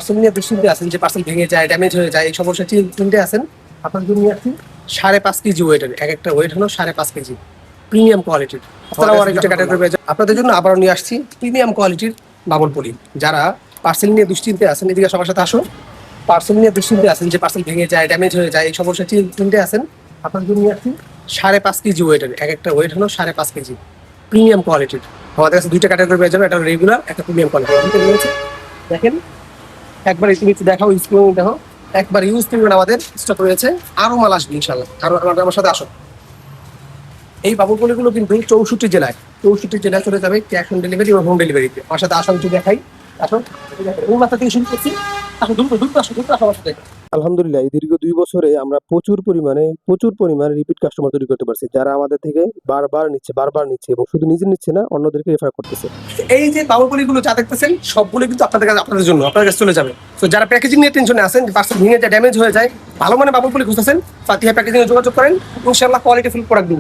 Parcel নিয়ে দুশ্চিন্তে আছেন যে পার্সেল ভেঙে যায়, ড্যামেজ হয়ে যায়, এই সমস্যা চিন্তে আছেন, আপনার জন্য নিয়ে আসছি 5.5 কেজি ওয়েটের, এক একটা ওয়েট হলো 5.5 কেজি, প্রিমিয়াম কোয়ালিটির। আপনাদের জন্য আবারও নিয়ে আসছি প্রিমিয়াম কোয়ালিটির বাবুল পলি। যারা পার্সেল নিয়ে দুশ্চিন্তে আছেন, এদিকে সবার সাথে আসো। পার্সেল নিয়ে দুশ্চিন্তে আছেন যে পার্সেল ভেঙে যায়, ড্যামেজ হয়ে যায়, এই সমস্যা চিন্তে আছেন, আপনার জন্য নিয়ে আসছি 5.5 কেজি ওয়েটের, এক একটা ওয়েট হলো 5.5 কেজি, প্রিমিয়াম কোয়ালিটির। আমাদের কাছে দুইটা ক্যাটাগরি পেয়ে যাবে, একটা রেগুলার, একটা প্রিমিয়াম কোয়ালিটি রয়েছে। দেখেন একবার তুমি দেখাও, স্ক্রিন দেখো, একবার ইউজ করবেন, আমাদের স্টক রয়েছে, আরো মাল আসবে ইনশাল্লাহ। আরো আমার সাথে আসো। এই বাবুল পলিগুলো কিন্তু 64 জেলায় চলে যাবে ক্যাশ অন ডেলিভারি এবং হোম ডেলিভারিতে। আমার সাথে আসো, কিছু দেখাই। আসো, এই মাথা থেকে শুরু করছি। আসো, দ্রুত আসো আমার সাথে। আলহামদুলিল্লাহ, এই দীর্ঘ 2 বছরে আমরা প্রচুর পরিমাণে রিপিট কাস্টমার তৈরি করতে পারছি, যারা আমাদের থেকে বারবার নিচ্ছে এবং শুধু নিজে নিচ্ছে না, অন্যদেরকে রেফার করতেছে। এই যে বাবুল পলিগুলো যা দেখতেছেন সবগুলো কিন্তু আপনাদের জন্য, আপনাদের কাছে চলে যাবে। তো যারা প্যাকেজিং নিয়ে টেনশনে আছেন, পার্সেল ভেঙে যায়, ড্যামেজ হয়ে যায়, ভালো মানে বাবুল পলি খুঁজতেছেন, ফাতিহা প্যাকেজিং এ যোগাযোগ করেন। ইনশাআল্লাহ কোয়ালিটি ফুল প্রোডাক্ট দিন।